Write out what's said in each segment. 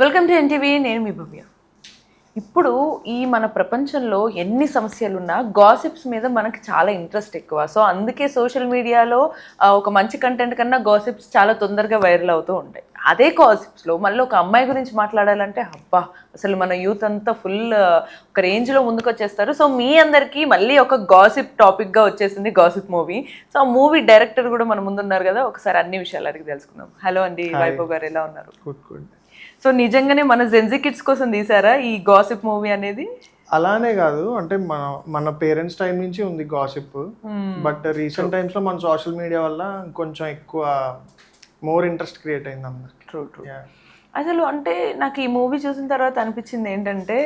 Welcome to NTV. నేను మీ భవ్య. ఇప్పుడు ఈ మన ప్రపంచంలో ఎన్ని సమస్యలున్నా గాసిప్స్ మీద మనకి చాలా ఇంట్రెస్ట్ ఎక్కువ. సో అందుకే సోషల్ మీడియాలో ఒక మంచి కంటెంట్ కన్నా గాసిప్స్ చాలా తొందరగా వైరల్ అవుతూ ఉంటాయి. అదే గాసిప్స్లో మళ్ళీ ఒక అమ్మాయి గురించి మాట్లాడాలంటే అబ్బా, అసలు మన యూత్ అంతా ఫుల్ ఒక రేంజ్లో ముందుకు వచ్చేస్తారు. సో మీ అందరికీ మళ్ళీ ఒక గాసిప్ టాపిక్గా వచ్చేసింది గాసిప్ మూవీ. సో ఆ మూవీ డైరెక్టర్ కూడా మన ముందున్నారు కదా, ఒకసారి అన్ని విషయాలు అడిగి తెలుసుకుందాం. హలో అండి, వైభవ్ గారు ఎలా ఉన్నారు? గుడ్. సో నిజంగానే మన జెన్జీ కిడ్స్ కోసం తీసారా ఈ గాసిప్ మూవీ అనేది? అలానే కాదు, అంటే మన పేరెంట్స్ టైం నుంచి ఉంది గాసిప్. బట్ రీసెంట్ టైమ్స్ లో మన సోషల్ మీడియా వల్ల కొంచెం ఎక్కువ మోర్ ఇంట్రెస్ట్ క్రియేట్ అయింది అందరికి. ట్రూ. అసలు అంటే నాకు ఈ మూవీ చూసిన తర్వాత అనిపించింది ఏంటంటే,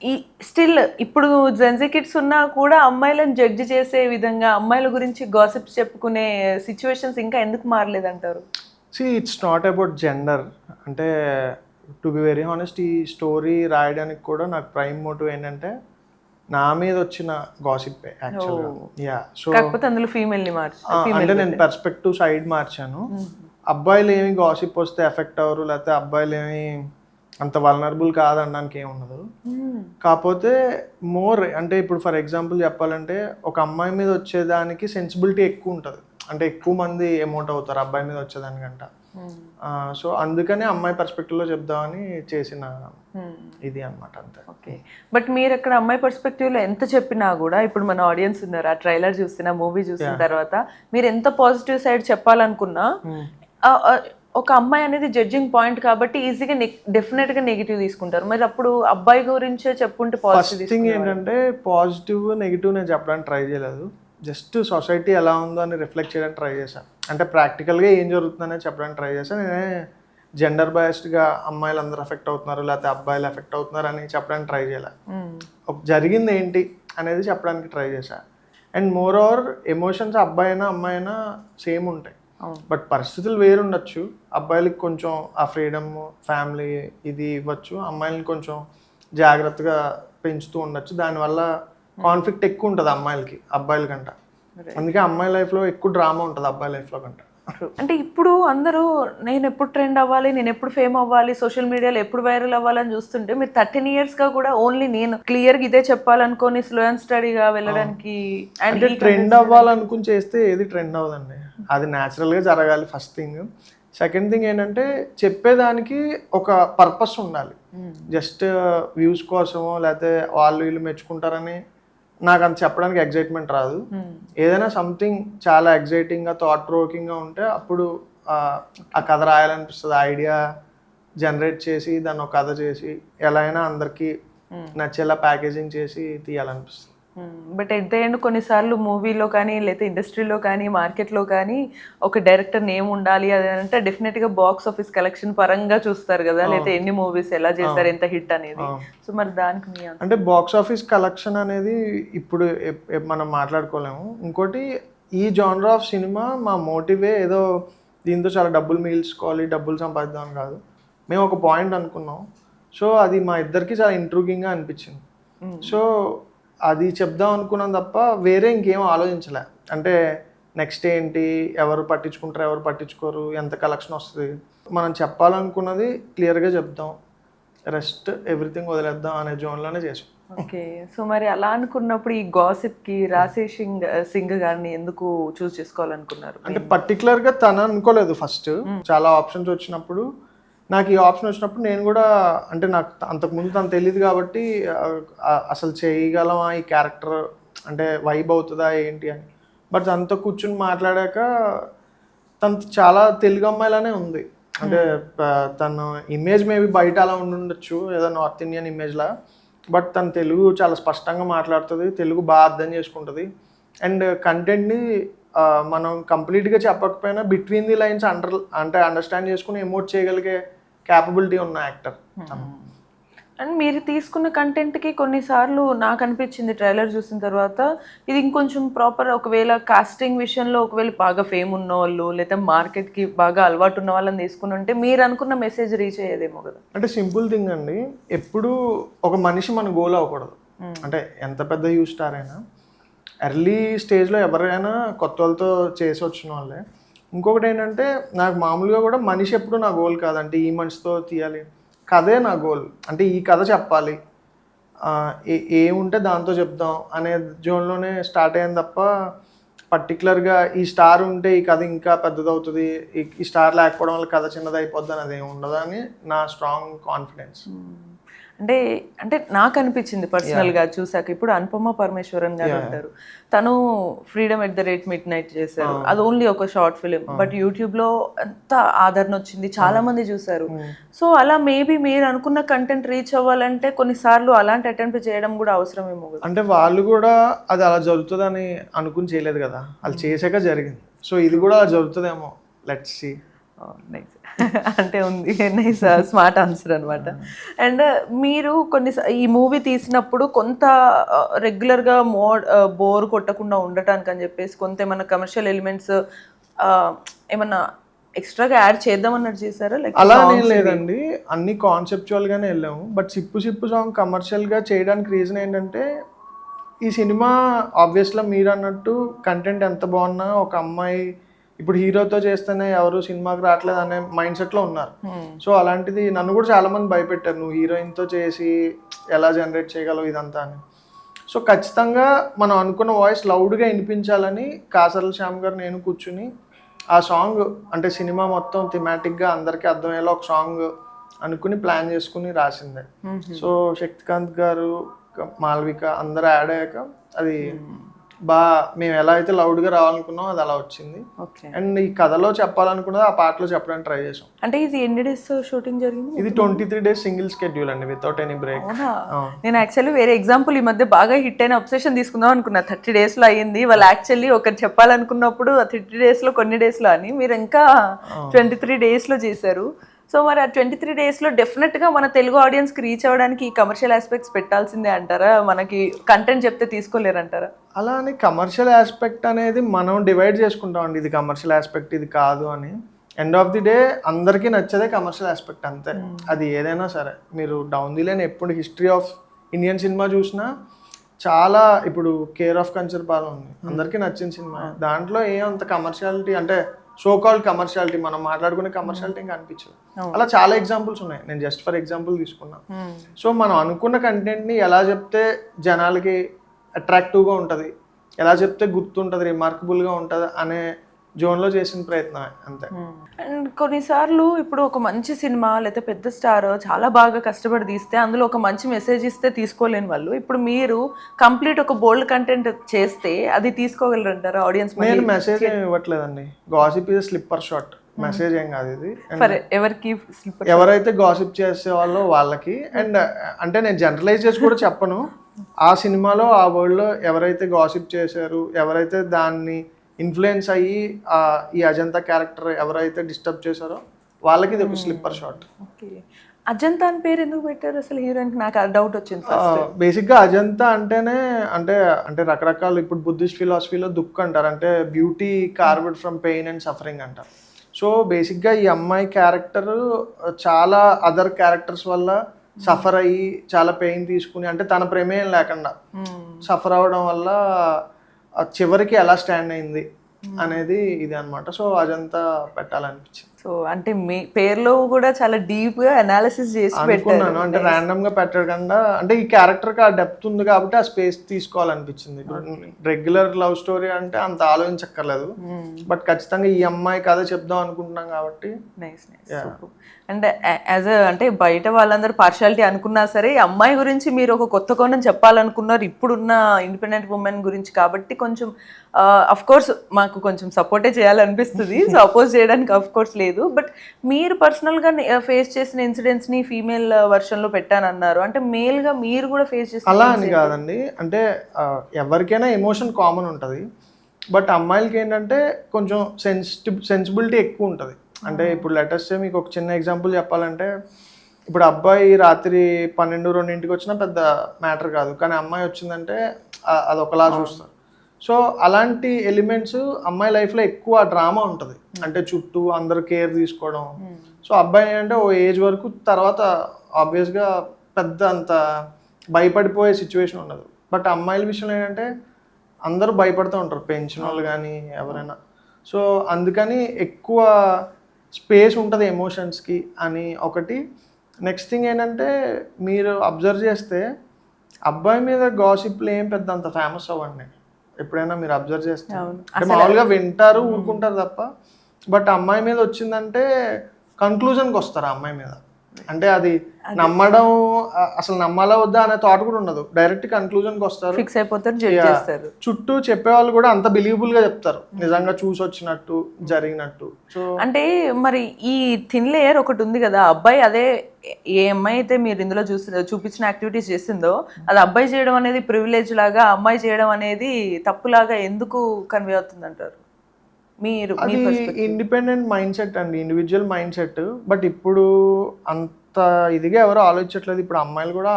ఈ స్టిల్ ఇప్పుడు జెన్జీ కిడ్స్ ఉన్నా కూడా అమ్మాయిలను జడ్జి చేసే విధంగా అమ్మాయిల గురించి గాసిప్స్ చెప్పుకునే సిచ్యువేషన్స్ ఇంకా ఎందుకు మారలేదంటారు? It's not about gender. అంటే టు బి వెరీ హానెస్ట్, ఈ స్టోరీ రాయడానికి కూడా నాకు ప్రైమ్ మోటివ్ ఏంటంటే నా మీద వచ్చిన గాసిప్పే యాక్చువల్గా. సో కాకపోతే అందులో ఫీమేల్ని అంటే నేను పర్స్పెక్టివ్ సైడ్ మార్చాను. అబ్బాయిలు ఏమి గాసిప్ వస్తే ఎఫెక్ట్ అవ్వరు, లేకపోతే అబ్బాయిలు ఏమి అంత వల్నరబుల్ కాదనడానికి ఏమి ఉండదు. కాకపోతే మోర్ అంటే ఇప్పుడు ఫర్ ఎగ్జాంపుల్ చెప్పాలంటే ఒక అమ్మాయి మీద వచ్చేదానికి సెన్సిబిలిటీ ఎక్కువ ఉంటుంది. అంటే ఎక్కువ మంది ఎమోట్ అవుతారు అబ్బాయి మీద వచ్చేదానికంట. సో అందుకనే అమ్మాయి పర్స్పెక్టివ్లో చెప్దామని చేసిన ఇది అనమాట, అంతే. ఓకే. బట్ మీరు అక్కడ అమ్మాయి పర్స్పెక్టివ్లో ఎంత చెప్పినా కూడా, ఇప్పుడు మన ఆడియన్స్ ఉన్నారు, ఆ ట్రైలర్ చూసిన మూవీ చూసిన తర్వాత మీరు ఎంత పాజిటివ్ సైడ్ చెప్పాలనుకున్నా ఒక అమ్మాయి అనేది జడ్జింగ్ పాయింట్ కాబట్టి ఈజీగా డెఫినెట్గా నెగిటివ్ తీసుకుంటారు. మరి అప్పుడు అబ్బాయి గురించే చెప్పుకుంటే ఫస్ట్ థింగ్ ఏంటంటే పాజిటివ్ నెగిటివ్ నేను చెప్పడానికి ట్రై చేయలేదు. జస్ట్ సొసైటీ ఎలా ఉందో అని రిఫ్లెక్ట్ చేయడానికి ట్రై చేశాను. అంటే ప్రాక్టికల్గా ఏం జరుగుతుందనే చెప్పడానికి ట్రై చేశాను. నేనే జెండర్ బయాస్డ్గా అమ్మాయిలు అందరూ ఎఫెక్ట్ అవుతున్నారు లేకపోతే అబ్బాయిలు ఎఫెక్ట్ అవుతున్నారు అని చెప్పడానికి ట్రై చేయలే. జరిగింది ఏంటి అనేది చెప్పడానికి ట్రై చేశాను. అండ్ మోర్ ఓవర్ ఎమోషన్స్ అబ్బాయి అయినా అమ్మాయి అయినా సేమ్ ఉంటాయి. బట్ పరిస్థితులు వేరు ఉండొచ్చు. అబ్బాయిలకి కొంచెం ఆ ఫ్రీడమ్ ఫ్యామిలీ ఇది ఇవ్వచ్చు, అమ్మాయిలని కొంచెం జాగ్రత్తగా పెంచుతూ ఉండొచ్చు. దానివల్ల కాన్ఫ్లిక్ట్ ఎక్కువ ఉంటుంది అమ్మాయిలకి అబ్బాయిల కంట. అందుకే అమ్మాయి లైఫ్లో ఎక్కువ డ్రామా ఉంటుంది అబ్బాయి లైఫ్లో కంట. అంటే ఇప్పుడు అందరూ నేను ఎప్పుడు ట్రెండ్ అవ్వాలి, నేను ఎప్పుడు ఫేమ్ అవ్వాలి, సోషల్ మీడియాలో ఎప్పుడు వైరల్ అవ్వాలని చూస్తుంటే మీరు 13 yearsగా కూడా ఓన్లీ నేను క్లియర్గా ఇదే చెప్పాలనుకొని స్లో అండ్ స్టడీగా వెళ్ళడానికి. అంటే ట్రెండ్ అవ్వాలనుకుని చేస్తే ఏది ట్రెండ్ అవ్వదండి, అది న్యాచురల్గా జరగాలి ఫస్ట్ థింగ్. సెకండ్ థింగ్ ఏంటంటే చెప్పేదానికి ఒక పర్పస్ ఉండాలి. జస్ట్ వ్యూస్ కోసమో లేకపోతే వాళ్ళు వీళ్ళు మెచ్చుకుంటారని నాకు అంత చెప్పడానికి ఎగ్జైట్మెంట్ రాదు. ఏదైనా సంథింగ్ చాలా ఎగ్జైటింగ్గా థాట్ ప్రొవోకింగ్గా ఉంటే అప్పుడు ఆ కథ రాయాలనిపిస్తుంది. ఐడియా జనరేట్ చేసి దాన్ని ఒక కథ చేసి ఎలా అయినా అందరికీ నచ్చేలా ప్యాకేజింగ్ చేసి తీయాలనిపిస్తుంది. బట్ ఎట్ ద ఎండ్ కొన్నిసార్లు మూవీలో కానీ లేకపోతే ఇండస్ట్రీలో కానీ మార్కెట్లో కానీ ఒక డైరెక్టర్ నేమ్ ఉండాలి అది అంటే డెఫినెట్గా బాక్స్ ఆఫీస్ కలెక్షన్ పరంగా చూస్తారు కదా, లేకపోతే ఎన్ని మూవీస్ ఎలా చేస్తారు, ఎంత హిట్ అనేది. సో మరి దానికి అంటే బాక్స్ ఆఫీస్ కలెక్షన్ అనేది ఇప్పుడు మనం మాట్లాడుకోలేము. ఇంకోటి ఈ జానర్ ఆఫ్ సినిమా మా మోటివే ఏదో దీంతో చాలా డబ్బులు మిగిల్చుకోవాలి, డబ్బులు సంపాదిద్దాం కాదు. మేము ఒక పాయింట్ అనుకున్నాం. సో అది మా ఇద్దరికి చాలా ఇంట్రూగింగ్గా అనిపించింది. సో అది చెప్దాం అనుకున్నాం తప్ప వేరే ఇంకేం ఆలోచించలే. అంటే నెక్స్ట్ ఏంటి, ఎవరు పట్టించుకుంటారు ఎవరు పట్టించుకోరు, ఎంత కలెక్షన్ వస్తుంది, మనం చెప్పాలనుకున్నది క్లియర్గా చెప్దాం, రెస్ట్ ఎవ్రీథింగ్ వదిలేద్దాం అనే జోన్లోనే చేసాం. ఓకే. సో మరి అలా అనుకున్నప్పుడు ఈ గాసిప్కి రాశేష్ సింగ్ గారిని ఎందుకు చూస్ చేసుకోవాలనుకున్నారు? అంటే పర్టికులర్గా తను అనుకోలేదు. ఫస్ట్ చాలా ఆప్షన్స్ వచ్చినప్పుడు నాకు ఈ ఆప్షన్ వచ్చినప్పుడు నేను కూడా అంటే నాకు అంతకుముందు తను తెలియదు కాబట్టి అసలు చేయగలమా ఈ క్యారెక్టర్, అంటే వైబ్ అవుతుందా ఏంటి అని. బట్ తనతో కూర్చుని మాట్లాడాక తను చాలా తెలుగు అమ్మాయిలానే ఉంది. అంటే తన ఇమేజ్ మేబీ బయట అలా ఉండొచ్చు, ఏదో నార్త్ ఇండియన్ ఇమేజ్లా. బట్ తను తెలుగు చాలా స్పష్టంగా మాట్లాడుతుంది, తెలుగు బాగా అర్థం చేసుకుంటుంది. అండ్ కంటెంట్ని మనం కంప్లీట్గా చెప్పకపోయినా బిట్వీన్ ది లైన్స్ అండర్స్టాండ్ చేసుకుని ఎమోట్ చేయగలిగే క్యాపబిలిటీ ఉన్న యాక్టర్. అండ్ మీరు తీసుకున్న కంటెంట్కి కొన్నిసార్లు నాకు అనిపించింది ట్రైలర్ చూసిన తర్వాత, ఇది ఇంకొంచెం ప్రాపర్ ఒకవేళ కాస్టింగ్ విషయంలో ఒకవేళ బాగా ఫేమ్ ఉన్న వాళ్ళు లేదా మార్కెట్కి బాగా అలవాటు ఉన్న వాళ్ళని తీసుకుని ఉంటే మీరు అనుకున్న మెసేజ్ రీచ్ అయ్యేదేమో కదా. అంటే సింపుల్ థింగ్ అండి, ఎప్పుడు ఒక మనిషి మన గోల్ అవ్వకూడదు. అంటే ఎంత పెద్ద హ్యూ స్టార్ అయినా ఎర్లీ స్టేజ్లో ఎవరైనా కొత్త వాళ్ళతో చేసి వచ్చిన వాళ్ళే. ఇంకొకటి ఏంటంటే నాకు మామూలుగా కూడా మనిషి ఎప్పుడు నా గోల్ కాదంటే ఈ మనిషితో తీయాలి, కథే నా గోల్. అంటే ఈ కథ చెప్పాలి, ఏముంటే దాంతో చెప్దాం అనే జోన్లోనే స్టార్ట్ అయ్యింది తప్ప పర్టికులర్గా ఈ స్టార్ ఉంటే ఈ కథ ఇంకా పెద్దదవుతుంది, ఈ స్టార్ లేకపోవడం వల్ల కథ చిన్నది అయిపోద్ది అని అదేమి ఉండదు అని నా స్ట్రాంగ్ కాన్ఫిడెన్స్. అంటే అంటే నాకు అనిపించింది పర్సనల్గా చూసాక, ఇప్పుడు అనుపమ పరమేశ్వరన్ గారు ఉంటారు, తను freedom at the rate mid night చేశారు, అది ఓన్లీ ఒక షార్ట్ ఫిలిం, బట్ యూట్యూబ్లో ఎంత ఆదరణ వచ్చింది, చాలా మంది చూసారు. సో అలా మేబీ మీరు అనుకున్న కంటెంట్ రీచ్ అవ్వాలంటే కొన్నిసార్లు అలాంటి అటెంప్ట్ చేయడం కూడా అవసరమేమో కదా. అంటే వాళ్ళు కూడా అది అలా జరుగుతుందని అనుకుని చేయలేదు కదా, వాళ్ళు చేసాక జరిగింది. సో ఇది కూడా అలా జరుగుతుందేమో, లెట్స్ సీ. నైస్ అంటే ఉంది, నైస్ స్మార్ట్ ఆన్సర్ అనమాట. అండ్ మీరు ఈ మూవీ తీసినప్పుడు కొంత రెగ్యులర్గా బోర్ కొట్టకుండా ఉండటానికి అని చెప్పేసి కొంత ఏమన్నా కమర్షియల్ ఎలిమెంట్స్ ఏమన్నా ఎక్స్ట్రాగా యాడ్ చేద్దామన్నట్టు చేశారా? లైక్ అలా ఏం లేదండి, అన్ని కాన్సెప్చువల్గానే వెళ్ళాము. బట్ సిప్పు సిప్పు సాంగ్ కమర్షియల్గా చేయడానికి రీజన్ ఏంటంటే ఈ సినిమా ఆబ్వియస్గా మీరు అన్నట్టు కంటెంట్ ఎంత బాగున్నా ఒక అమ్మాయి ఇప్పుడు హీరోతో చేస్తేనే ఎవరు సినిమాకి రావట్లేదు అనే మైండ్ సెట్లో ఉన్నారు. సో అలాంటిది నన్ను కూడా చాలామంది భయపెట్టారు, నువ్వు హీరోయిన్తో చేసి ఎలా జనరేట్ చేయగలవు ఇదంతా అని. సో ఖచ్చితంగా మనం అనుకున్న వాయిస్ లౌడ్గా వినిపించాలని కాసర్ల శ్యామ్ గారు నేను కూర్చుని ఆ సాంగ్ అంటే సినిమా మొత్తం థిమాటిక్గా అందరికీ అర్థమయ్యేలా ఒక సాంగ్ అనుకుని ప్లాన్ చేసుకుని రాసిందే. సో శక్తికాంత్ గారు, మాల్విక అందరూ యాడ్ అయ్యాక అది మేము ఎలా అయితే లౌడ్గా రావాలనుకున్నాం అది అలా వచ్చింది. అండ్ ఈ కథలో చెప్పాలనుకున్నది ఆ పాటలో చెప్పడానికి ట్రై చేసాం. అంటే ఇది ఎన్ని డేస్ షూటింగ్ జరిగింది? ఇది 23 days సింగిల్ స్కెడ్యూల్ అండి, వితౌట్ ఎనీ బ్రేక్. నేను యాక్చువల్లీ వేరే ఎగ్జాంపుల్ ఈ మధ్య బాగా హిట్ అయిన అబ్సెషన్ తీసుకుందాం అనుకున్నా, 30 days లో అయ్యింది. వాళ్ళు యాక్చువల్లీ ఒకరు చెప్పాలనుకున్నప్పుడు 30 days లో కొన్ని days లో అని, మీరు ఇంకా 23 days లో చేశారు. సో మరి ఆ 23 days లో డెఫినెట్గా మన తెలుగు ఆడియన్స్కి రీచ్ అవ్వడానికి ఈ కమర్షియల్ ఆస్పెక్ట్స్ పెట్టాల్సిందే అంటారా? మనకి కంటెంట్ చెప్తే తీసుకోలేరంటారా? అలా అని కమర్షియల్ ఆస్పెక్ట్ అనేది మనం డివైడ్ చేసుకుంటామండి, ఇది కమర్షియల్ ఆస్పెక్ట్ ఇది కాదు అని. ఎండ్ ఆఫ్ ది డే అందరికీ నచ్చేదే కమర్షియల్ ఆస్పెక్ట్ అంతే, అది ఏదైనా సరే. మీరు డౌన్ ది లైన్ ఎప్పుడు హిస్టరీ ఆఫ్ ఇండియన్ సినిమా చూసినా చాలా, ఇప్పుడు కేర్ ఆఫ్ కంచర్పాలెం ఉంది, అందరికీ నచ్చిన సినిమా. దాంట్లో అంత కమర్షియాలిటీ అంటే సో కాల్డ్ కమర్షియాలిటీ మనం మాట్లాడుకునే కమర్షియాలిటీ ఇంకా అనిపించదు. అలా చాలా ఎగ్జాంపుల్స్ ఉన్నాయి, నేను జస్ట్ ఫర్ ఎగ్జాంపుల్ తీసుకున్నా. సో మనం అనుకున్న కంటెంట్ని ఎలా చెప్తే జనాలకి అట్రాక్టివ్గా ఉంటుంది, ఎలా చెప్తే గుర్తుంటుంది, రిమార్కబుల్గా ఉంటుంది అనే జోన్లో చేసిన ప్రయత్నమే అంతే. అండ్ కొన్నిసార్లు ఇప్పుడు ఒక మంచి సినిమా లేదా పెద్ద స్టార్ చాలా బాగా కష్టపడి తీస్తే అందులో ఒక మంచి మెసేజ్ ఇస్తే తీసుకోలేని వాళ్ళు, ఇప్పుడు మీరు కంప్లీట్ ఒక బోల్డ్ కంటెంట్ చేస్తే అది తీసుకోగలరంటారా ఆడియన్స్? నేను మెసేజ్ ఏమి ఇవ్వట్లేదండి, గాసిప్ ఇది స్లిప్పర్ షాట్, మెసేజ్ ఏం కాదు ఇది. ఎవరికి ఎవరైతే గాసిప్ చేసే వాళ్ళో వాళ్ళకి. అండ్ అంటే నేను జనరలైజ్ చేసి కూడా చెప్పను, ఆ సినిమాలో ఆ వరల్డ్లో ఎవరైతే గాసిప్ చేశారు, ఎవరైతే దాన్ని ఇన్ఫ్లుయెన్స్ అయ్యి ఈ అజంతా క్యారెక్టర్ ఎవరైతే డిస్టర్బ్ చేశారో వాళ్ళకి ఇది ఒక స్లిప్పర్ షాట్. అజంతా అని పేరు ఎందుకు పెట్టారు అసలు హీరోయిన్? నాకు డౌట్ వచ్చింది. బేసిక్గా అజంతా అంటేనే అంటే రకరకాల ఇప్పుడు బుద్ధిస్ట్ ఫిలాసఫీలో దుఃఖ అంటారు, అంటే beauty carved from pain and suffering అంటారు. సో బేసిక్గా ఈ అమ్మాయి క్యారెక్టర్ చాలా అదర్ క్యారెక్టర్స్ వల్ల సఫర్ అయ్యి చాలా పెయిన్ తీసుకుని, అంటే తన ప్రమేయం లేకుండా సఫర్ అవ్వడం వల్ల చివరికి ఎలా స్టాండ్ అయింది అనేది ఇది అన్నమాట. సో అదంతా పెట్టాలనిపించింది. సో అంటే మీ పేరులో కూడా చాలా డీప్ గా అనాలిసిస్ చేసి పెట్టుకున్నాను, అంటే ర్యాండమ్ గా పెట్టకుండా, అంటే ఈ క్యారెక్టర్ కి ఆ డెప్త్ ఉంది కాబట్టి ఆ స్పేస్ తీసుకోవాలనిపించింది. రెగ్యులర్ లవ్ స్టోరీ అంటే అంత ఆలోచించక్కర్లేదు, బట్ ఖచ్చితంగా ఈ అమ్మాయి కథ చెప్దాం అనుకుంటున్నాం కాబట్టి. అండ్ అంటే బయట వాళ్ళందరూ పార్షాలిటీ అనుకున్నా సరే ఈ అమ్మాయి గురించి మీరు ఒక కొత్త కోణం చెప్పాలనుకున్నారు ఇప్పుడున్న ఇండిపెండెంట్ ఉమెన్ గురించి కాబట్టి కొంచెం అఫ్ కోర్స్ మాకు కొంచెం సపోర్టే చేయాలనిపిస్తుంది, సో అపోజ్ చేయడానికి అఫ్ కోర్స్ లేదు. బట్ మీరు పర్సనల్గా ఫేస్ చేసిన ఇన్సిడెంట్స్ని ఫీమేల్ వర్షన్లో పెట్టానన్నారు, అంటే మేల్గా మీరు కూడా ఫేస్ చేసిన? అలా అని కాదండి, అంటే ఎవరికైనా ఎమోషన్ కామన్ ఉంటుంది, బట్ అమ్మాయిలకి ఏంటంటే కొంచెం సెన్సిబిలిటీ ఎక్కువ ఉంటుంది. అంటే ఇప్పుడు లెటెస్ట్ మీకు ఒక చిన్న ఎగ్జాంపుల్ చెప్పాలంటే, ఇప్పుడు అబ్బాయి రాత్రి 12-2 వచ్చినా పెద్ద మ్యాటర్ కాదు, కానీ అమ్మాయి వచ్చిందంటే అది ఒకలా చూస్తారు. సో అలాంటి ఎలిమెంట్స్ అమ్మాయి లైఫ్లో ఎక్కువ డ్రామా ఉంటుంది, అంటే చుట్టూ అందరు కేర్ తీసుకోవడం. సో అబ్బాయి అంటే ఓ ఏజ్ వరకు తర్వాత ఆబ్వియస్గా పెద్ద అంత భయపడిపోయే సిచ్యువేషన్ ఉండదు. బట్ అమ్మాయిల విషయంలో ఏంటంటే అందరూ భయపడుతూ ఉంటారు, పెంచిన వాళ్ళు కానీ ఎవరైనా. సో అందుకని ఎక్కువ స్పేస్ ఉంటుంది ఎమోషన్స్కి అని ఒకటి. నెక్స్ట్ థింగ్ ఏంటంటే మీరు అబ్జర్వ్ చేస్తే అబ్బాయి మీద గాసిప్లు ఏం పెద్ద అంత ఫేమస్ అవ్వండి ఎప్పుడైనా మీరు అబ్జర్వ్ చేస్తే. అంటే మామూలుగా వింటారు ఊరుకుంటారు తప్ప, బట్ అమ్మాయి మీద వచ్చిందంటే కన్క్లూజన్కి వస్తారు ఆ అమ్మాయి మీద. అంటే అది నమ్మడం అసలు నమ్మాలా వద్దా అనే థాట్ కూడా ఉండదు, డైరెక్ట్ కన్క్లూజన్కి వస్తారు, ఫిక్స్ అయిపోతారు, జడ్జ్ చేస్తారు. చుట్టూ చెప్పేవాళ్ళు కూడా అంత బిలీవబుల్ గా చెప్తారు, నిజంగా చూసి వచ్చినట్టు జరిగినట్టు. సో అంటే మరి ఈ థిన్ లేయర్ ఒకటి ఉంది కదా, అబ్బాయి అదే ఏ అమ్మాయి అయితే మీరు ఇందులో చూపించిన యాక్టివిటీస్ చేసిందో అది అబ్బాయి చేయడం అనేది ప్రివిలేజ్ లాగా, అమ్మాయి చేయడం అనేది తప్పులాగా ఎందుకు కన్వే అవుతుంది అంటారు మీరు? అది ఇండిపెండెంట్ మైండ్ సెట్ అండి, ఇండివిజువల్ మైండ్ సెట్. బట్ ఇప్పుడు అంత ఇదిగా ఎవరు ఆలోచించట్లేదు. ఇప్పుడు అమ్మాయిలు కూడా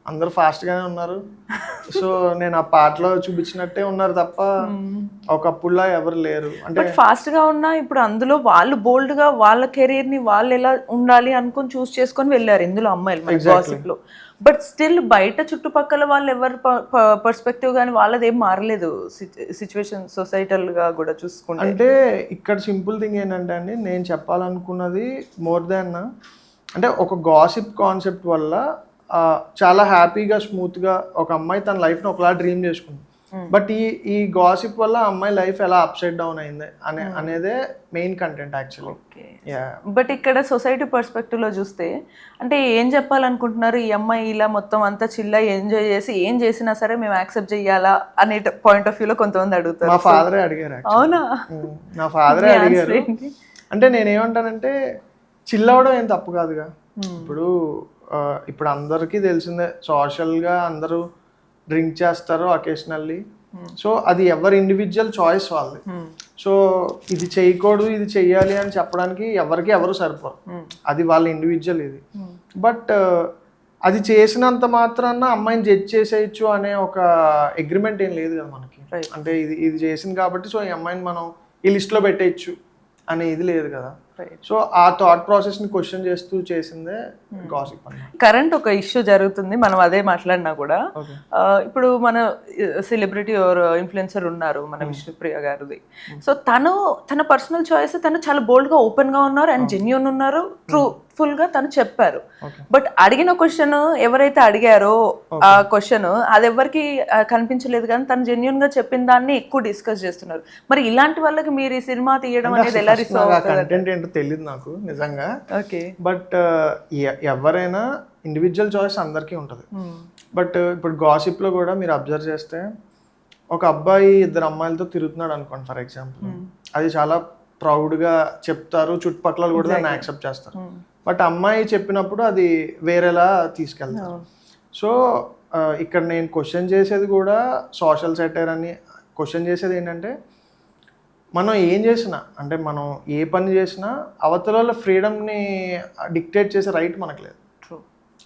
అందరూ ఫాస్ట్గానే ఉన్నారు. సో నేను ఆ పాటలో చూపించినట్టే ఉన్నారు తప్ప ఒకప్పుడులా ఎవరు లేరు. అంటే ఫాస్ట్గా ఉన్నా ఇప్పుడు అందులో వాళ్ళు బోల్డ్గా వాళ్ళ కెరీర్ని వాళ్ళు ఎలా ఉండాలి అనుకుని చూస్ చేసుకొని వెళ్ళారు ఇందులో అమ్మాయిలు గాసిప్లో. బట్ స్టిల్ బయట చుట్టుపక్కల వాళ్ళు ఎవరి పర్స్పెక్టివ్ కానీ వాళ్ళది ఏం మారలేదు సిచ్యువేషన్ సొసైటల్గా కూడా చూసుకుంటే. అంటే ఇక్కడ సింపుల్ థింగ్ ఏంటంటే అండి, నేను చెప్పాలనుకున్నది మోర్ దాన్ అంటే ఒక గాసిప్ కాన్సెప్ట్ వల్ల చాలా హ్యాపీగా స్మూత్గా ఒక అమ్మాయి తన లైఫ్ని ఒకలా డ్రీమ్ చేసుకుంది. బట్ ఈ గాసిప్ వల్ల అమ్మాయి లైఫ్ ఎలా అప్సైడ్ డౌన్ అయింది అనేదే మెయిన్ కంటెంట్ యాక్చువల్లీ. బట్ ఇక్కడ సొసైటీ పర్స్పెక్టివ్లో చూస్తే అంటే ఏం చెప్పాలనుకుంటున్నారు, ఈ అమ్మాయి ఇలా మొత్తం అంతా చిల్లా ఎంజాయ్ చేసి ఏం చేసినా సరే మేము యాక్సెప్ట్ చెయ్యాలా అనే పాయింట్ ఆఫ్ వ్యూలో కొంతమంది అడుగుతారు. మా ఫాదరే అడిగారు. అవునా? నా ఫాదరే అడిగారు. అంటే నేనేమంటానంటే చిల్ అవ్వడం ఏం తప్పు కాదుగా. ఇప్పుడు అందరికీ తెలిసిందే, సోషల్గా అందరూ డ్రింక్ చేస్తారు అకేషనల్లీ. సో అది ఎవరి ఇండివిజువల్ చాయిస్ వాళ్ళది. సో ఇది చేయకూడదు ఇది చెయ్యాలి అని చెప్పడానికి ఎవరు సరిపోరు, అది వాళ్ళ ఇండివిజువల్ ఇది. బట్ అది చేసినంత మాత్రాన అమ్మాయిని జడ్జ్ చేసేయచ్చు అనే ఒక అగ్రిమెంట్ ఏం లేదు కదా మనకి. అంటే ఇది చేసింది కాబట్టి సో ఈ అమ్మాయిని మనం ఈ లిస్ట్లో పెట్టేయచ్చు అనే ఇది లేదు కదా. సో ఆ థాట్ ప్రాసెస్ ని క్వశ్చన్ చేస్తూ చేసిందే గాసిప్ అన్న. కరెంట్ ఒక ఇష్యూ జరుగుతుంది, మనం అదే మాట్లాడినా కూడా. ఇప్పుడు మన సెలబ్రిటీ ఆర్ ఇన్ఫ్లుయెన్సర్ ఉన్నారు మన విష్ణుప్రియ గారిది. సో తన పర్సనల్ చాయిస్ తను చాలా బోల్డ్ గా ఓపెన్ గా ఉన్నారు అండ్ జెన్యూన్ ఉన్నారు, ట్రూఫుల్ గా తను చెప్పారు. బట్ అడిగిన క్వశ్చన్ ఎవరైతే అడిగారో ఆ క్వశ్చన్ అది ఎవరికి కనిపించలేదు, కానీ తను జెన్యూన్ గా చెప్పిన దాన్ని ఎక్కువ డిస్కస్ చేస్తున్నారు. మరి ఇలాంటి వాళ్ళకి మీరు ఈ సినిమా తీయడం అనేది ఎలా రిసాల్వ్ అవుతుంది తెలియదు నాకు నిజంగా. ఓకే. బట్ ఎవరైనా ఇండివిజువల్ చాయిస్ అందరికీ ఉంటుంది. బట్ ఇప్పుడు గాసిప్లో కూడా మీరు అబ్జర్వ్ చేస్తే ఒక అబ్బాయి 2 అమ్మాయిలతో తిరుగుతున్నాడు అనుకోండి ఫర్ ఎగ్జాంపుల్, అది చాలా ప్రౌడ్గా చెప్తారు, చుట్టుపక్కల కూడా దాన్ని యాక్సెప్ట్ చేస్తారు. బట్ అమ్మాయి చెప్పినప్పుడు అది వేరేలా తీసుకెళ్తారు. సో ఇక్కడ నేను క్వశ్చన్ చేసేది కూడా సోషల్ సెటైర్ అని క్వశ్చన్ చేసేది ఏంటంటే, మనం ఏం చేసినా అంటే మనం ఏ పని చేసినా అవతల ఫ్రీడమ్ని డిక్టేట్ చేసే రైట్ మనకు లేదు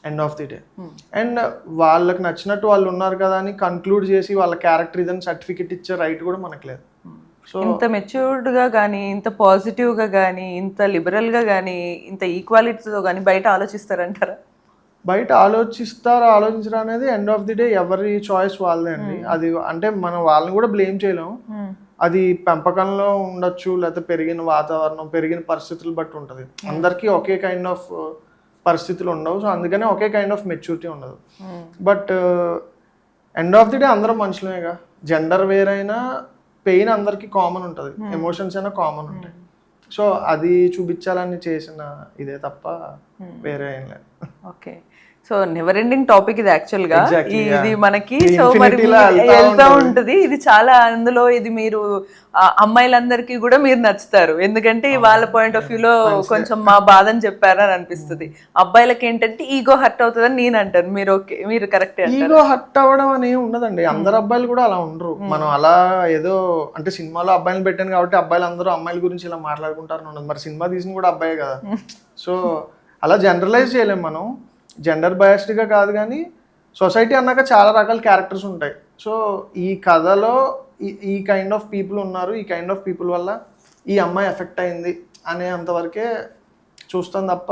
end of the day. And వాళ్ళకి నచ్చినట్టు వాళ్ళు ఉన్నారు కదా అని కన్క్లూడ్ చేసి వాళ్ళ క్యారెక్టర్ ఇదని సర్టిఫికెట్ ఇచ్చే రైట్ కూడా మనకు లేదు. సో ఇంత మెచ్యూర్డ్గా కానీ, ఇంత పాజిటివ్గా కానీ, ఇంత లిబరల్గా కానీ, ఇంత ఈక్వాలిటీతో కానీ బయట ఆలోచిస్తారంటారా? బయట ఆలోచించడం అనేది ఎండ్ ఆఫ్ ది డే ఎవరి చాయిస్ వాళ్ళదే అండి. అది అంటే మనం వాళ్ళని కూడా బ్లేమ్ చేయలేము. అది పెంపకంలో ఉండొచ్చు, లేకపోతే పెరిగిన వాతావరణం, పెరిగిన పరిస్థితులు బట్టి ఉంటుంది. అందరికీ ఒకే కైండ్ ఆఫ్ పరిస్థితులు ఉండవు. సో అందుకనే ఒకే కైండ్ ఆఫ్ మెచ్యూరిటీ ఉండదు. But end of the day అందరం మనుషులేగా. జెండర్ వేరైనా పెయిన్ అందరికీ కామన్ ఉంటుంది, ఎమోషన్స్ అయినా కామన్ ఉంటాయి. సో అది చూపించాలని చేసిన ఇదే తప్ప వేరే ఏం లేదు. Okay. So never ending topic ఇది యాక్చువల్గా. ఇది మనకి సో మరి వెళ్తూ ఉంటుంది. ఇది చాలా అందులో ఇది మీరు అమ్మాయిలందరికీ కూడా మీరు నచ్చుతారు, ఎందుకంటే వాళ్ళ పాయింట్ ఆఫ్ వ్యూలో కొంచెం మా బాధని చెప్పారని అనిపిస్తుంది. అబ్బాయిలకి ఏంటంటే ఈగో హర్ట్ అవుతుందని నేను అంటాను. మీరు ఓకే, మీరు కరెక్ట్. ఈగో హర్ట్ అవ్వడం అని ఉండదండి, అందరు అబ్బాయిలు కూడా అలా ఉండరు. మనం అలా ఏదో అంటే సినిమాలో అబ్బాయిలు పెట్టాను కాబట్టి అబ్బాయిలు అందరూ అమ్మాయిల గురించి ఇలా మాట్లాడుకుంటారని ఉండదు. మరి సినిమా తీసిన కూడా అబ్బాయే కదా. సో అలా జనరలైజ్ చేయలేము మనం. జెండర్ బయాస్డ్గా కాదు, కానీ సొసైటీ అన్నాక చాలా రకాల క్యారెక్టర్స్ ఉంటాయి. సో ఈ కథలో ఈ కైండ్ ఆఫ్ పీపుల్ ఉన్నారు, ఈ కైండ్ ఆఫ్ పీపుల్ వల్ల ఈ అమ్మాయి ఎఫెక్ట్ అయింది అనే అంతవరకే చూస్తాను తప్ప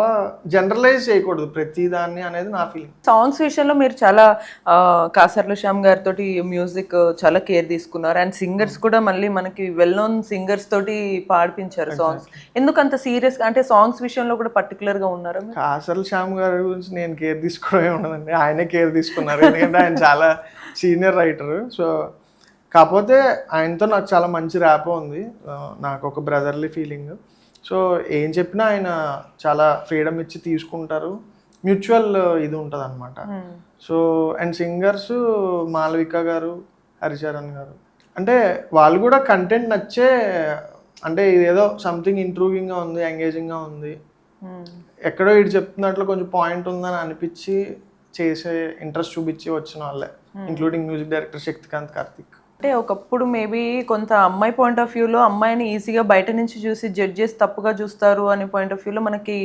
జనరలైజ్ చేయకూడదు ప్రతి దాన్ని అనేది నా ఫీలింగ్. సాంగ్స్ విషయంలో మీరు చాలా కాసర్ల శ్యామ్ గారితో మ్యూజిక్ చాలా కేర్ తీసుకున్నారు అండ్ సింగర్స్ కూడా మళ్ళీ మనకి వెల్ నోన్ సింగర్స్ తోటి పాడిపించారు సాంగ్స్. ఎందుకు అంత సీరియస్ అంటే సాంగ్స్ విషయంలో కూడా పర్టికులర్ గా ఉన్నారా? కాసర్ల శ్యామ్ గారి గురించి నేను కేర్ తీసుకోవడమే ఉండదండి, ఆయనే కేర్ తీసుకున్నారు. ఎందుకంటే ఆయన చాలా సీనియర్ రైటర్. సో కాకపోతే ఆయనతో నాకు చాలా మంచి ర్యాప్ ఉంది, నాకు ఒక బ్రదర్లీ ఫీలింగ్. సో ఏం చెప్పినా ఆయన చాలా ఫ్రీడమ్ ఇచ్చి తీసుకుంటారు, మ్యూచువల్ ఇది ఉంటుంది అనమాట. సో అండ్ సింగర్స్ మాలవిక గారు, హరిచరణ్ గారు, అంటే వాళ్ళు కూడా కంటెంట్ నచ్చే, అంటే ఇదేదో సంథింగ్ ఇంట్రూవింగ్గా ఉంది, ఎంగేజింగ్గా ఉంది, ఎక్కడో ఇటు చెప్తున్నట్లు కొంచెం పాయింట్ ఉందని అనిపించి చేసే ఇంట్రెస్ట్ చూపించి వచ్చిన వాళ్ళే, including music director Shaktikant Karthik. అంటే ఒకప్పుడు మేబీ కొంత అమ్మాయి పాయింట్ ఆఫ్ వ్యూలో అమ్మాయిని ఈజీగా బయట నుంచి చూసి జడ్జ్ చేసి తప్పుగా చూస్తారు అనే పాయింట్ ఆఫ్ వ్యూలో మనకి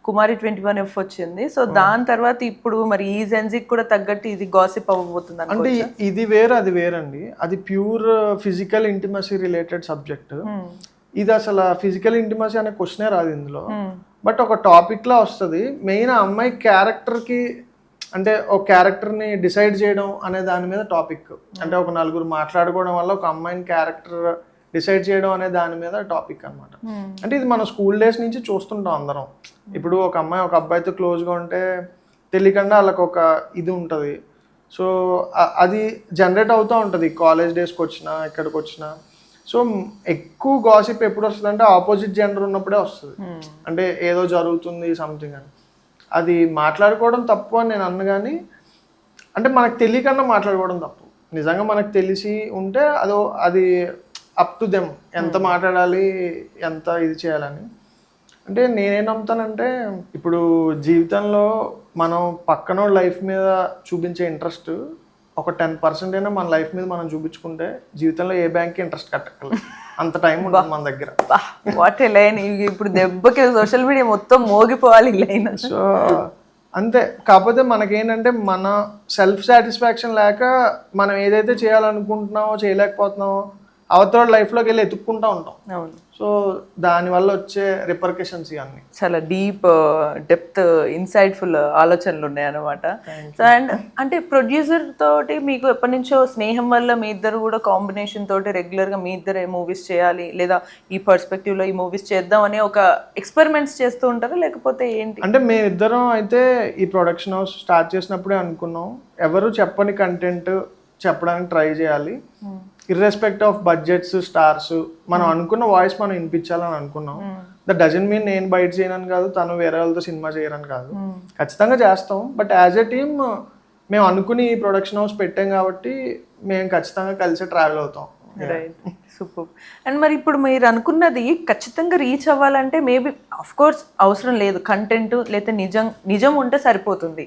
కుమారి 21F వచ్చింది. సో దాని తర్వాత ఇప్పుడు మరి ఈ జెన్జీకి కూడా తగ్గట్టు ఇది గాసిప్ అవ్వబోతుంది అంటే ఇది వేరు అది వేరండి. అది pure physical intimacy related subject. ఇది అసలు ఫిజికల్ ఇంటిమసీ అనే క్వశ్చనే రాదు ఇందులో. బట్ ఒక టాపిక్ లా వస్తుంది. మెయిన్ ఆ అమ్మాయి క్యారెక్టర్కి, అంటే ఒక క్యారెక్టర్ని డిసైడ్ చేయడం అనే దాని మీద టాపిక్. అంటే ఒక నలుగురు మాట్లాడుకోవడం వల్ల ఒక అమ్మాయిని క్యారెక్టర్ డిసైడ్ చేయడం అనే దాని మీద టాపిక్ అనమాట. అంటే ఇది మన స్కూల్ డేస్ నుంచి చూస్తుంటాం అందరం. ఇప్పుడు ఒక అమ్మాయి ఒక అబ్బాయితో క్లోజ్గా ఉంటే తెలియకుండా వాళ్ళకి ఒక ఇది ఉంటుంది. సో అది జనరేట్ అవుతూ ఉంటుంది కాలేజ్ డేస్కి వచ్చినా ఎక్కడికి వచ్చినా. సో ఎక్కువ గాసిప్ ఎప్పుడు వస్తుంది అంటే ఆపోజిట్ జెండర్ ఉన్నప్పుడే వస్తుంది. అంటే ఏదో జరుగుతుంది సంథింగ్ అని, అది మాట్లాడుకోవడం తప్పు అని నేను అన్న, కానీ అంటే మనకు తెలియకుండా మాట్లాడుకోవడం తప్పు. నిజంగా మనకు తెలిసి ఉంటే అది అప్ టు దెమ్, ఎంత మాట్లాడాలి, ఎంత ఇది చేయాలని. అంటే నేనేం నమ్ముతానంటే, ఇప్పుడు జీవితంలో మనం పక్కన లైఫ్ మీద చూపించే ఇంట్రెస్ట్ ఒక 10% అయినా మన లైఫ్ మీద మనం చూపించుకుంటే జీవితంలో ఏ బ్యాంక్కి ఇంట్రెస్ట్ కట్టక్కర్లేదు, అంత టైం ఉంటుంది మన దగ్గర. What a line! ఇప్పుడు దెబ్బకి సోషల్ మీడియా మొత్తం మోగిపోవాలి లైన్. సో అంతే. కాకపోతే మనకేంటంటే మన సెల్ఫ్ సాటిస్ఫాక్షన్ లేక మనం ఏదైతే చేయాలనుకుంటున్నామో చేయలేకపోతున్నామో అవతల లైఫ్లోకి వెళ్ళి ఎత్తుక్కుంటూ ఉంటాం. అవును. సో దానివల్ల వచ్చే రిపర్కషన్స్ ఇవన్నీ చాలా డీప్ డెప్త్ ఇన్సైట్ఫుల్ ఆలోచనలు ఉన్నాయి అన్నమాట. సో అండ్ అంటే ప్రొడ్యూసర్ తోటి మీకు ఎప్పటి నుంచో స్నేహం వల్ల మీ ఇద్దరు కూడా కాంబినేషన్ తోటి రెగ్యులర్గా మీ ఇద్దరే మూవీస్ చేయాలి, లేదా ఈ పర్స్పెక్టివ్లో ఈ మూవీస్ చేద్దాం అనే ఒక ఎక్స్పెరిమెంట్స్ చేస్తూ ఉంటారా, లేకపోతే ఏంటి? అంటే మేమిద్దరం అయితే ఈ ప్రొడక్షన్ హౌస్ స్టార్ట్ చేసినప్పుడే అనుకున్నాం, ఎవరు చెప్పని కంటెంట్ చెప్పడానికి ట్రై చేయాలి, ఇర్రెస్పెక్ట్ ఆఫ్ బడ్జెట్స్, స్టార్స్, మనం అనుకున్న వాయిస్ మనం వినిపించాలని అనుకున్నాం. దట్ డజంట్ మీన్ నేను బయట చేయనని కాదు, తను వేరే వాళ్ళతో సినిమా చేయరని కాదు, ఖచ్చితంగా చేస్తాం. బట్ యాజ్ ఎ టీమ్ మేము అనుకుని ఈ ప్రొడక్షన్ హౌస్ పెట్టాం కాబట్టి మేము ఖచ్చితంగా కలిసి ట్రావెల్ అవుతాం. Right, super. అండ్ మరి ఇప్పుడు మీరు అనుకున్నది ఖచ్చితంగా రీచ్ అవ్వాలంటే మేబీ ఆఫ్ కోర్స్ అవసరం లేదు కంటెంట్, లేదా నిజం ఉంటే సరిపోతుంది.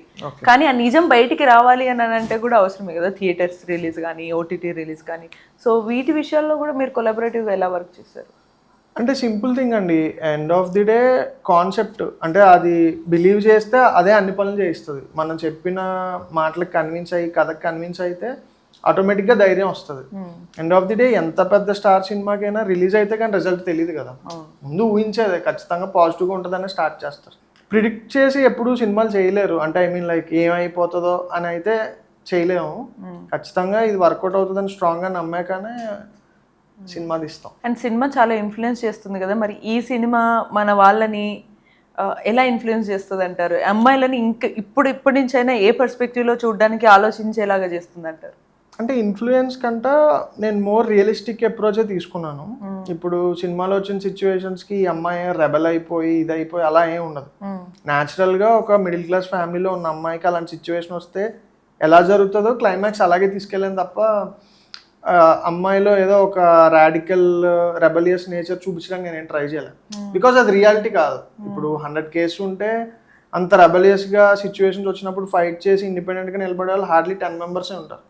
కానీ ఆ నిజం బయటికి రావాలి అని అంటే కూడా అవసరమే కదా, థియేటర్స్ రిలీజ్ కానీ, ఓటీటీ రిలీజ్ కానీ. సో వీటి విషయాల్లో కూడా మీరు కొలాబరేటివ్గా ఎలా వర్క్ చేస్తారు? అంటే సింపుల్ థింగ్ అండి, end of the day concept, అంటే అది బిలీవ్ చేస్తే అదే అన్ని పనులు చేయిస్తుంది. మనం చెప్పిన మాటలకు కన్విన్స్ అయ్యి, కథకు కన్విన్స్ అయితే ఆటోమేటిక్గా ధైర్యం వస్తుంది. ఎండ్ ఆఫ్ ది డే ఎంత పెద్ద స్టార్ సినిమాకైనా రిలీజ్ అయితే కానీ రిజల్ట్ తెలియదు కదా, ముందు ఊహించేదే ఖచ్చితంగా పాజిటివ్గా ఉంటుందని స్టార్ట్ చేస్తారు. ప్రిడిక్ట్ చేసి ఎప్పుడు సినిమాలు చేయలేరు, అంటే ఐ మీన్ లైక్ ఏమైపోతుందో అని అయితే చేయలేము. ఖచ్చితంగా ఇది వర్కౌట్ అవుతుందని స్ట్రాంగ్గా నమ్మాకనే సినిమా తీస్తాం. అండ్ సినిమా చాలా ఇన్ఫ్లుయెన్స్ చేస్తుంది కదా, మరి ఈ సినిమా మన వాళ్ళని ఎలా ఇన్ఫ్లుయెన్స్ చేస్తుంది అంటారు? అమ్మాయిలని ఇంకా ఇప్పటి నుంచి అయినా ఏ పర్స్పెక్టివ్లో చూడడానికి ఆలోచించేలాగా చేస్తుంది అంటారు? అంటే ఇన్ఫ్లుయెన్స్ కంటే నేను మోర్ రియలిస్టిక్ అప్రోచే తీసుకున్నాను. ఇప్పుడు సినిమాలో వచ్చిన సిచ్యువేషన్స్కి ఈ అమ్మాయి రెబల్ అయిపోయి ఇదైపోయి అలా ఏం ఉండదు. న్యాచురల్గా ఒక మిడిల్ క్లాస్ ఫ్యామిలీలో ఉన్న అమ్మాయికి అలాంటి సిచ్యువేషన్ వస్తే ఎలా జరుగుతుందో క్లైమాక్స్ అలాగే తీసుకెళ్ళాను తప్ప అమ్మాయిలో ఏదో ఒక రాడికల్ రెబలియస్ నేచర్ చూపించడానికి నేను ట్రై చేయలేను. బికాజ్ అది రియాలిటీ కాదు. ఇప్పుడు 100 కేసు ఉంటే అంత రెబలియస్గా సిచ్యువేషన్స్ వచ్చినప్పుడు ఫైట్ చేసి ఇండిపెండెంట్గా నిలబడే వాళ్ళు హార్డ్లీ 10 మెంబర్సే ఉంటారు.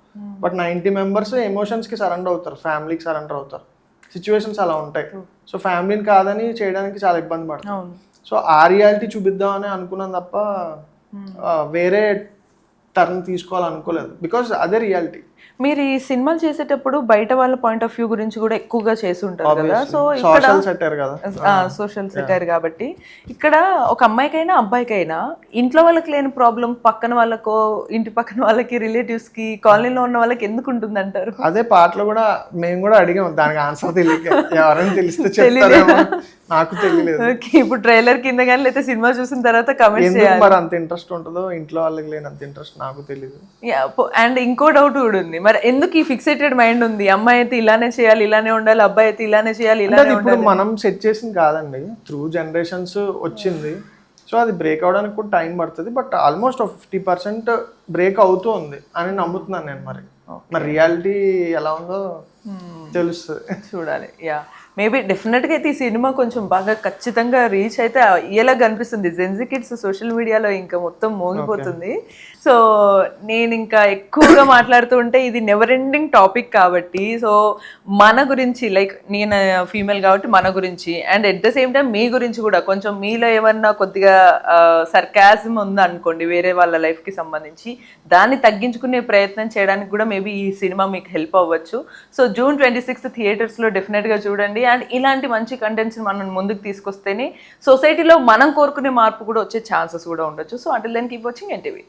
బట్ 90 మెంబర్స్ ఎమోషన్స్కి సరెండర్ అవుతారు, ఫ్యామిలీకి సరెండర్ అవుతారు. సిచ్యువేషన్స్ అలా ఉంటాయి. సో ఫ్యామిలీని కాదని చేయడానికి చాలా ఇబ్బంది పడతాం. సో ఆ రియాలిటీ చూపిద్దామని అనుకున్నాను తప్ప వేరే టర్న్ తీసుకోవాలనుకోలేదు. బికాజ్ అదే రియాలిటీ. మీరు ఈ సినిమాలు చేసేటప్పుడు బయట వాళ్ళ పాయింట్ ఆఫ్ వ్యూ గురించి కూడా ఎక్కువగా చేసి ఉంటారు కదా. సో ఇక్కడ సోషల్ సెటర్ కదా. సోషల్ సెటైర్ కాబట్టి ఇక్కడ ఒక అమ్మాయికైనా అబ్బాయికైనా ఇంట్లో వాళ్ళకి లేని ప్రాబ్లం పక్కన వాళ్ళకో ఇంటి పక్కన వాళ్ళకి రిలేటివ్స్ కి కాలనీలో ఉన్న వాళ్ళకి ఎందుకు ఉంటుంది అంటారు? అదే పాటలో కూడా మేము కూడా అడిగాం, దానికి ఆన్సర్ తెలియక ఎవరైనా తెలిస్తే చెప్తారేమో, నాకు తెలియలేదు. ఓకే, ఇప్పుడు ట్రైలర్ కింద కానీ లేకపోతే సినిమా చూసిన తర్వాత కమెంట్ ఎందుకు మరి అంత ఇంట్రెస్ట్ ఉంటుందో ఇంట్లో వాళ్ళకి లేనంత ఇంట్రెస్ట్ నాకు తెలియదు. అండ్ ఇంకో డౌట్ కూడా ఉంది, మరి ఎందుకు ఈ ఫిక్సేటెడ్ మైండ్ ఉంది? అమ్మాయి అయితే ఇలానే చేయాలి, ఇలానే ఉండాలి, అబ్బాయి అయితే ఇలానే చేయాలి, అంటే ఇలానే ఇప్పుడు ఉండాలి. మనం సెట్ చేసింది కాదండి, త్రూ జనరేషన్స్ వచ్చింది. సో అది బ్రేక్ అవడానికి కూడా టైం పడుతుంది, బట్ ఆల్మోస్ట్ 50% బ్రేక్ అవుతూ ఉంది అని నమ్ముతున్నాను నేను. మరి రియాలిటీ ఎలా ఉందో తెలుస్తుంది, చూడాలి. యా, మేబీ డెఫినెట్గా అయితే ఈ సినిమా కొంచెం బాగా ఖచ్చితంగా రీచ్ అయితే అయ్యేలాగా అనిపిస్తుంది. జెన్జీ కిడ్స్ సోషల్ మీడియాలో ఇంకా మొత్తం మోగిపోతుంది. సో నేను ఇంకా ఎక్కువగా మాట్లాడుతూ ఉంటే ఇది నెవర్ ఎండింగ్ టాపిక్ కాబట్టి, సో మన గురించి లైక్ నేను ఫీమేల్ కాబట్టి మన గురించి, and at the same time మీ గురించి కూడా కొంచెం మీలో ఏమన్నా కొద్దిగా సర్కాజం ఉందనుకోండి వేరే వాళ్ళ లైఫ్కి సంబంధించి, దాన్ని తగ్గించుకునే ప్రయత్నం చేయడానికి కూడా మేబీ ఈ సినిమా మీకు హెల్ప్ అవ్వచ్చు. సో June 26 థియేటర్స్లో డెఫినెట్గా చూడండి. అండ్ ఇలాంటి మంచి కంటెంట్స్ మనం ముందుకు తీసుకొస్తేనే సొసైటీలో మనం కోరుకునే మార్పు కూడా వచ్చే ఛాన్సెస్ కూడా ఉండొచ్చు. So until then keep watching NTV.